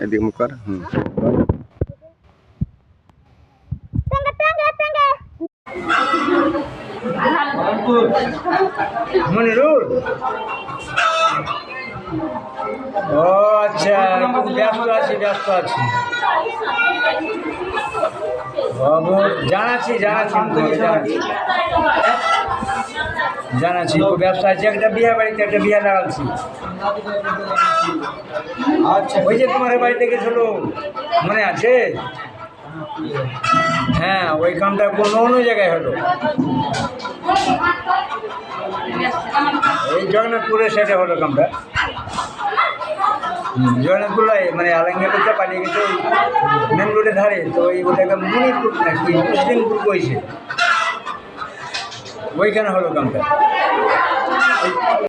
এদিকে মুখ কর। মনিরুল, ও আচ্ছা, ব্যস্ত আছি বাবু। জানাচ্ছি খুব ব্যস্ত আছি। একটা বিয়ে বাড়িতে একটা বিয়ে লাগাচ্ছি। আচ্ছা, ওই যে তোমার বাড়িতে গেছিল, মনে আছে? হ্যাঁ, ওই কামটা অন্য জায়গায় হলো, এই জগন্নাথপুরের সাইডে হলো কামটা। জগন্নাথপুরে মানে আলাঙ্গাপুরটা পালিয়ে গেছে মেন রোডের ধারে। তো ওটাকে মণিপুর নাকি মুসলিমপুর কইছে, ওইখানে হলো কামটা।